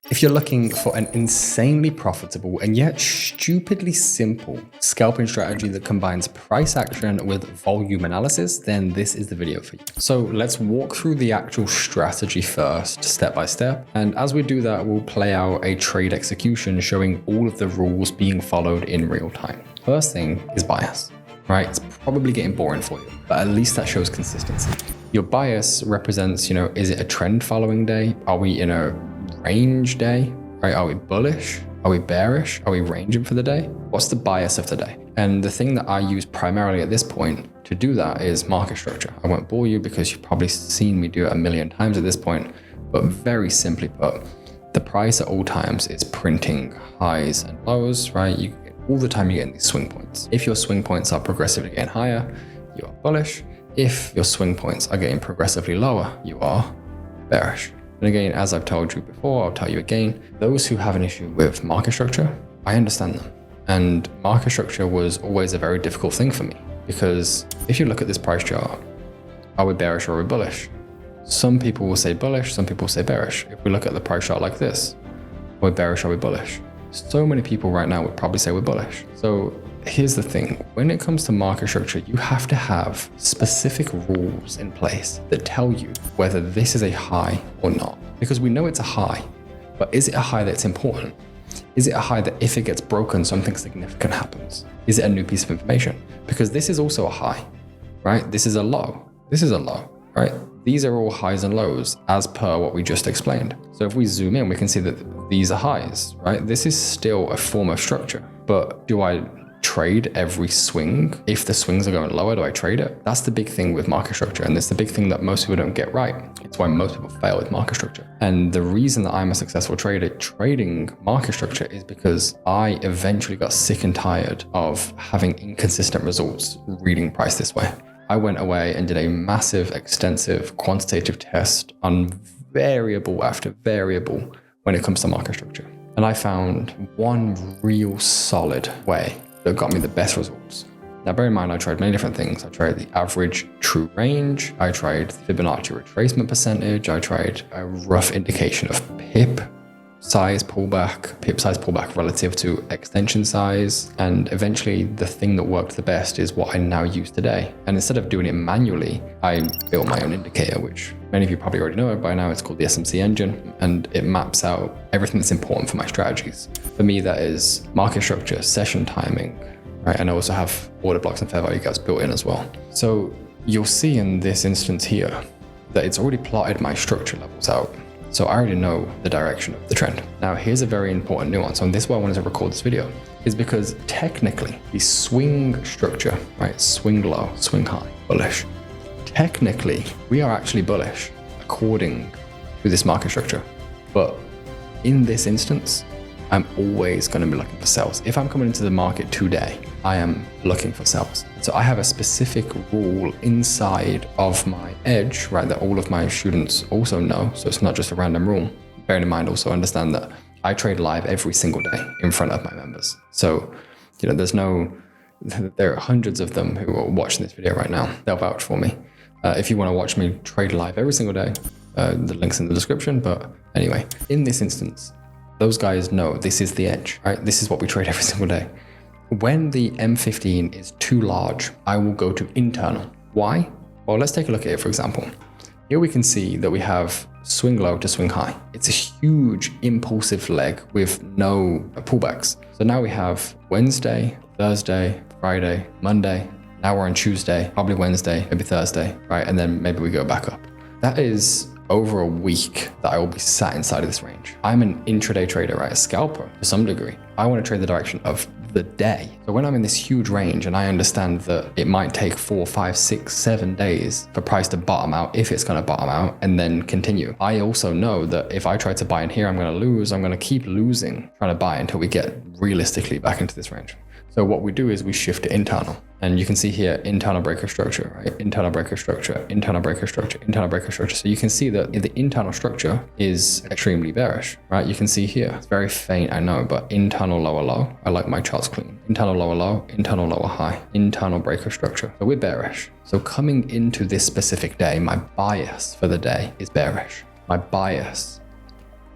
If you're looking for an insanely profitable and yet stupidly simple scalping strategy that combines price action with volume analysis, then this is the video for you. So let's walk through the actual strategy first, step by step. And as we do that, we'll play out a trade execution showing all of the rules being followed in real time. First thing is bias, right? It's probably getting boring for you, but at least that shows consistency. Your bias represents, is it a trend following day? Are we in a range day, right? Are we bullish? Are we bearish? Are we ranging for the day? What's the bias of the day? And the thing that I use primarily at this point to do that is market structure. I won't bore you because you've probably seen me do it a million times at this point, but very simply put, the price at all times is printing highs and lows, right? All the time you're getting these swing points. If your swing points are progressively getting higher, you are bullish. If your swing points are getting progressively lower, you are bearish. And again, as I've told you before, I'll tell you again, those who have an issue with market structure, I understand them. And market structure was always a very difficult thing for me because if you look at this price chart, are we bearish or are we bullish? Some people will say bullish, some people will say bearish. If we look at the price chart like this, are we bearish or are we bullish? So many people right now would probably say we're bullish. So here's the thing, when it comes to market structure, you have to have specific rules in place that tell you whether this is a high or not. Because we know it's a high, but is it a high that's important? Is it a high that if it gets broken, something significant happens? Is it a new piece of information? Because this is also a high, right? This is a low. This is a low, right? These are all highs and lows as per what we just explained. So if we zoom in, we can see that these are highs, right? This is still a form of structure, but do I trade every swing? If the swings are going lower, do I trade it? That's the big thing with market structure. And it's the big thing that most people don't get right. It's why most people fail with market structure. And the reason that I'm a successful trader trading market structure is because I eventually got sick and tired of having inconsistent results reading price this way. I went away and did a massive, extensive quantitative test on variable after variable when it comes to market structure. And I found one real solid way that got me the best results. Now bear in mind, I tried many different things. I tried the average true range, I tried Fibonacci retracement percentage, I tried a rough indication of pip size pullback relative to extension size. And eventually the thing that worked the best is what I now use today. And instead of doing it manually, I built my own indicator, which many of you probably already know it by now. It's called the SMC Engine, and it maps out everything that's important for my strategies. For me, that is market structure, session timing, right? And I also have order blocks and fair value gaps built in as well. So you'll see in this instance here that it's already plotted my structure levels out. So I already know the direction of the trend. Now here's a very important nuance, and this is why I wanted to record this video, is because technically the swing structure, right? Swing low, swing high, bullish. Technically, we are actually bullish according to this market structure. But in this instance, I'm always going to be looking for sales. If I'm coming into the market today, I am looking for sales. So I have a specific rule inside of my edge, right, that all of my students also know. So it's not just a random rule. Bearing in mind, also understand that I trade live every single day in front of my members. So, there are hundreds of them who are watching this video right now. They'll vouch for me. If you want to watch me trade live every single day, the link's in the description. But anyway, in this instance, those guys know this is the edge, right? This is what we trade every single day. When the M15 is too large, I will go to internal. Why? Well, let's take a look at it, for example. Here we can see that we have swing low to swing high. It's a huge impulsive leg with no pullbacks. So now we have Wednesday, Thursday, Friday, Monday. Now we're on Tuesday, probably Wednesday, maybe Thursday, right? And then maybe we go back up. That is over a week that I will be sat inside of this range. I'm an intraday trader, right? A scalper to some degree. I want to trade the direction of the day. So when I'm in this huge range and I understand that it might take 4, 5, 6, 7 days for price to bottom out, if it's going to bottom out and then continue. I also know that if I try to buy in here, I'm going to lose. I'm going to keep losing, trying to buy until we get realistically back into this range. So what we do is we shift to internal. And you can see here, internal breaker structure, right? Internal breaker structure, internal breaker structure, internal breaker structure. So you can see that the internal structure is extremely bearish, right? You can see here, it's very faint, I know, but internal lower low. I like my charts clean. Internal lower low, internal lower high, internal breaker structure. So we're bearish. So coming into this specific day, my bias for the day is bearish. My bias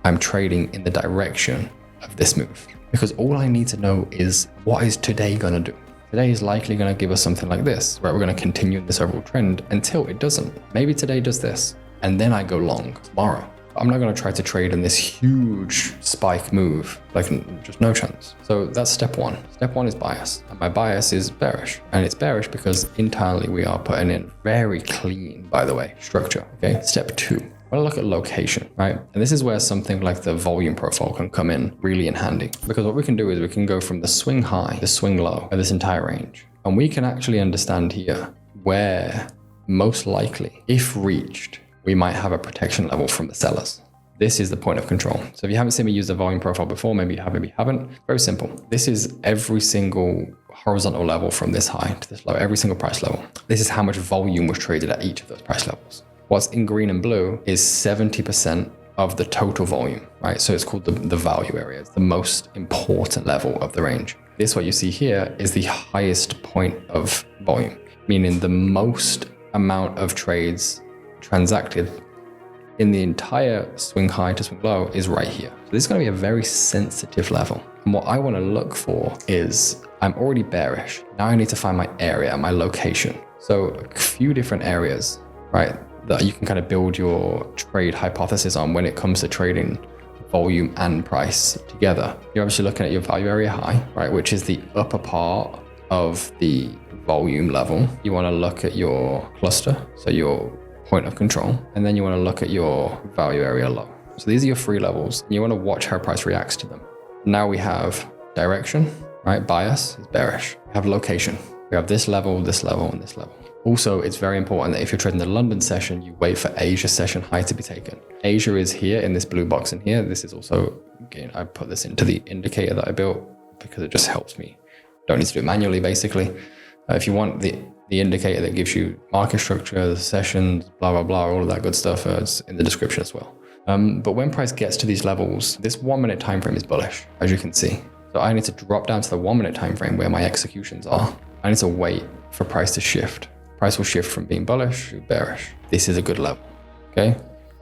I'm trading in the direction of this move. Because all I need to know is, what is today gonna do? Today is likely gonna give us something like this, right? We're gonna continue this overall trend until it doesn't. Maybe today does this, and then I go long tomorrow. I'm not gonna try to trade in this huge spike move, like just no chance. So that's step one. Step one is bias, and my bias is bearish. And it's bearish because internally we are putting in very clean, by the way, structure, okay? Step two, I want to look at location, right? And this is where something like the volume profile can come in really in handy. Because what we can do is we can go from the swing high, the swing low, of this entire range. And we can actually understand here where most likely, if reached, we might have a protection level from the sellers. This is the point of control. So if you haven't seen me use the volume profile before, maybe you have, maybe you haven't. Very simple. This is every single horizontal level from this high to this low, every single price level. This is how much volume was traded at each of those price levels. What's in green and blue is 70% of the total volume, right? So it's called the value area. It's the most important level of the range. This, what you see here, is the highest point of volume, meaning the most amount of trades transacted in the entire swing high to swing low is right here. So this is going to be a very sensitive level. And what I want to look for is, I'm already bearish. Now I need to find my area, my location. So a few different areas, right, that you can kind of build your trade hypothesis on when it comes to trading volume and price together. You're obviously looking at your value area high, right, which is the upper part of the volume level. You want to look at your cluster, so your point of control, and then you want to look at your value area low. So these are your three levels, and you want to watch how price reacts to them. Now we have direction, right? Bias is bearish. We have location. We have this level, and this level. Also, it's very important that if you're trading the London session, you wait for Asia session high to be taken. Asia is here in this blue box in here. This is also, again, I put this into the indicator that I built because it just helps me. Don't need to do it manually, basically. If you want the indicator that gives you market structure, the sessions, blah, blah, blah, all of that good stuff, it's in the description as well. But when price gets to these levels, this 1 minute time frame is bullish, as you can see. So I need to drop down to the 1 minute time frame where my executions are. I need to wait for price to shift. Price will shift from being bullish to bearish. This is a good level, okay?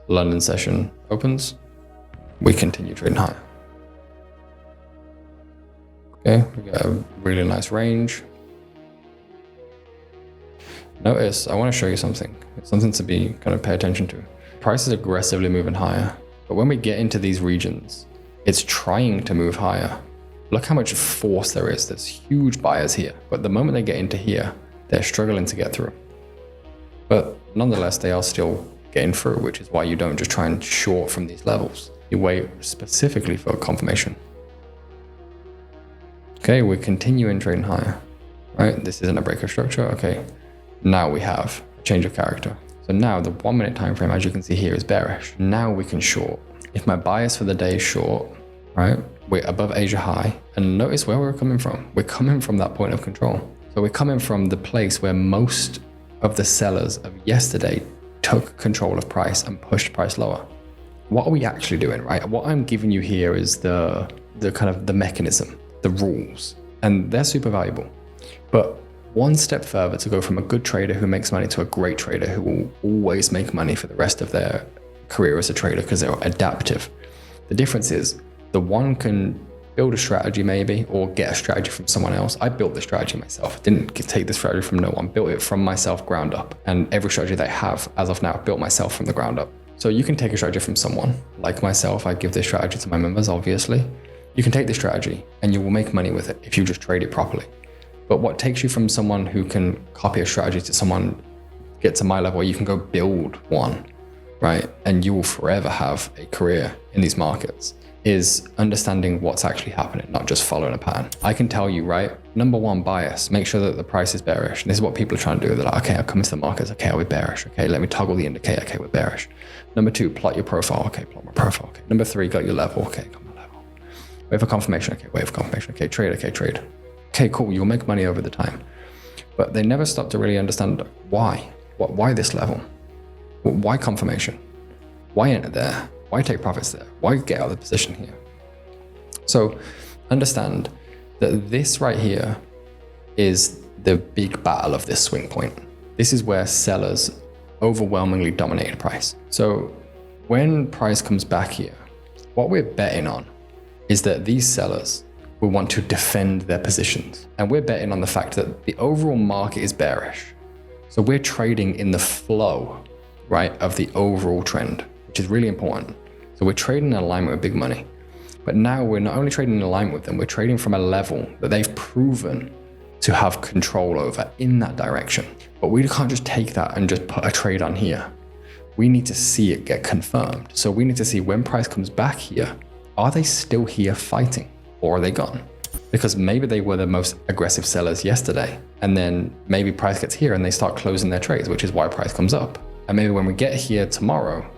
London session opens, we continue trading higher. Okay, we got a really nice range. Notice, I want to show you something. It's something to be kind of pay attention to. Price is aggressively moving higher, but when we get into these regions, it's trying to move higher. Look how much force there is. There's huge buyers here, but the moment they get into here, they're struggling to get through. But nonetheless, they are still getting through, which is why you don't just try and short from these levels. You wait specifically for confirmation. Okay, we're continuing trading higher, right? This isn't a break of structure, okay. Now we have a change of character. So now the 1 minute time frame, as you can see here, is bearish. Now we can short. If my bias for the day is short, right, we're above Asia high, and notice where we're coming from. We're coming from that point of control. So we're coming from the place where most of the sellers of yesterday took control of price and pushed price lower. What are we actually doing, right? What I'm giving you here is the kind of the mechanism, the rules, and they're super valuable. But one step further to go from a good trader who makes money to a great trader who will always make money for the rest of their career as a trader because they're adaptive. The difference is the one can build a strategy maybe, or get a strategy from someone else. I built the strategy myself. I didn't take the strategy from no one, built it from myself ground up. And every strategy that I have as of now, I built myself from the ground up. So you can take a strategy from someone like myself. I give this strategy to my members, obviously. You can take this strategy and you will make money with it if you just trade it properly. But what takes you from someone who can copy a strategy to someone get to my level where you can go build one, right? And you will forever have a career in these markets, is understanding what's actually happening, not just following a pattern. I can tell you, right? Number one, bias. Make sure that the price is bearish. And this is what people are trying to do. They're like, okay, I'll come into the markets. Okay, I'll be bearish. Okay, let me toggle the indicator. Okay, we're bearish. Number two, plot your profile. Okay, plot my profile. Okay. Number three, got your level. Okay, got my level. Wait for confirmation. Okay, wait for confirmation. Okay, trade. Okay, trade. Okay, cool. You'll make money over the time. But they never stop to really understand why. Why this level? Why confirmation? Why enter there? Why take profits there? Why get out of the position here? So understand that this right here is the big battle of this swing point. This is where sellers overwhelmingly dominated price. So when price comes back here, what we're betting on is that these sellers will want to defend their positions. And we're betting on the fact that the overall market is bearish. So we're trading in the flow, right, of the overall trend, which is really important. So we're trading in alignment with big money. But now we're not only trading in alignment with them, we're trading from a level that they've proven to have control over in that direction. But we can't just take that and just put a trade on here. We need to see it get confirmed. So we need to see when price comes back here, are they still here fighting or are they gone? Because maybe they were the most aggressive sellers yesterday. And then maybe price gets here and they start closing their trades, which is why price comes up. And maybe when we get here tomorrow,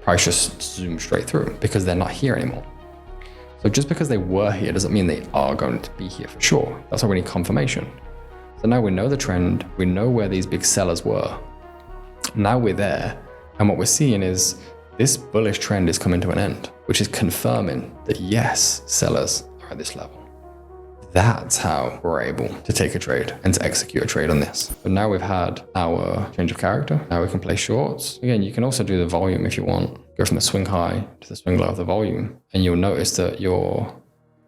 price just zooms straight through because they're not here anymore. So just because they were here doesn't mean they are going to be here for sure. That's why we need confirmation. So now we know the trend, we know where these big sellers were. Now we're there, and what we're seeing is this bullish trend is coming to an end, which is confirming that yes, sellers are at this level. That's how we're able to take a trade and to execute a trade on this. But now we've had our change of character. Now we can play shorts. Again, you can also do the volume if you want. Go from the swing high to the swing low of the volume. And you'll notice that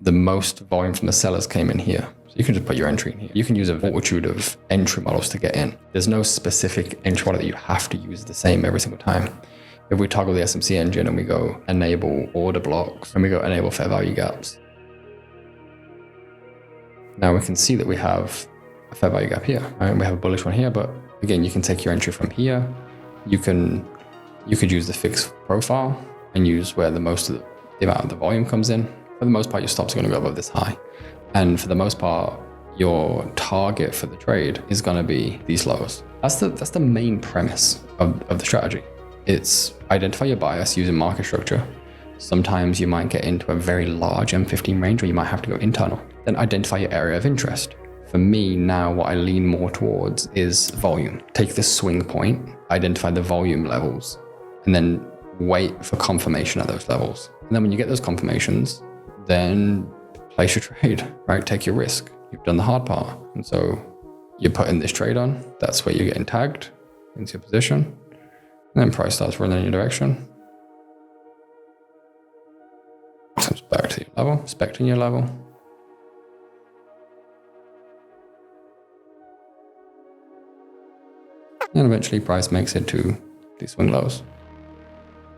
the most volume from the sellers came in here. So you can just put your entry in here. You can use a multitude of entry models to get in. There's no specific entry model that you have to use the same every single time. If we toggle the SMC engine and we go enable order blocks and we go enable fair value gaps, now we can see that we have a fair value gap here, right? We have a bullish one here, but again, you can take your entry from here. You could use the fixed profile and use where the most of the amount of the volume comes in. For the most part, your stops are going to go above this high. And for the most part, your target for the trade is going to be these lows. That's the main premise of the strategy. It's identify your bias using market structure. Sometimes you might get into a very large M15 range where you might have to go internal. Then identify your area of interest. For me now, what I lean more towards is volume. Take the swing point, identify the volume levels, and then wait for confirmation at those levels. And then when you get those confirmations, then place your trade, right? Take your risk. You've done the hard part. And so you're putting this trade on. That's where you're getting tagged into your position. And then price starts running in your direction. Comes back to your level, expecting your level. And eventually price makes it to these swing lows.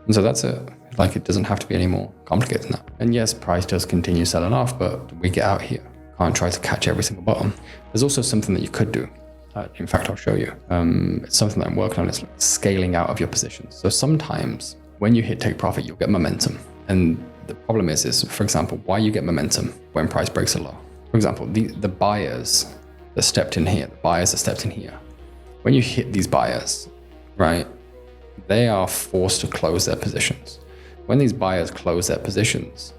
And so that's it. Like, it doesn't have to be any more complicated than that. And yes, price does continue selling off, but we get out here. Can't try to catch every single bottom. There's also something that you could do. In fact, I'll show you. It's something that I'm working on. It's like scaling out of your positions. So sometimes when you hit take profit, you'll get momentum. And the problem is for example, why you get momentum when price breaks a low. For example, the buyers that stepped in here, when you hit these buyers, right, they are forced to close their positions. When these buyers close their positions,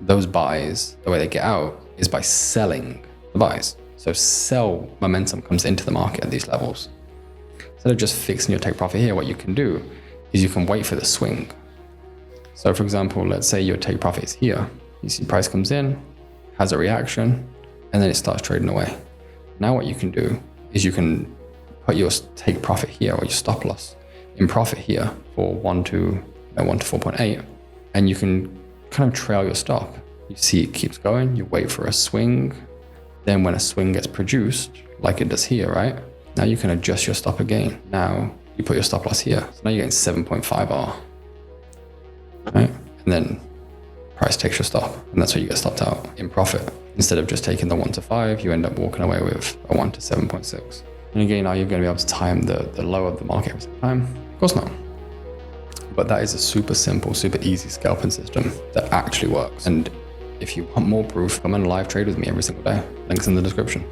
those buys, the way they get out is by selling the buys. So sell momentum comes into the market at these levels. Instead of just fixing your take profit here, what you can do is you can wait for the swing. So for example, let's say your take profit is here. You see price comes in, has a reaction, and then it starts trading away. Now what you can do is you can put your take profit here or your stop loss in profit here for 1 to 4.8, and you can kind of trail your stop. You see it keeps going, you wait for a swing, then when a swing gets produced, like it does here, right? Now you can adjust your stop again. Now you put your stop loss here. So now you're getting 7.5 R, right? And then price takes your stop, and that's where you get stopped out in profit. Instead of just taking the 1 to 5, you end up walking away with a 1 to 7.6. And again, are you going to be able to time the low of the market every single time? Of course not. But that is a super simple, super easy scalping system that actually works. And if you want more proof, come and live trade with me every single day. Links in the description.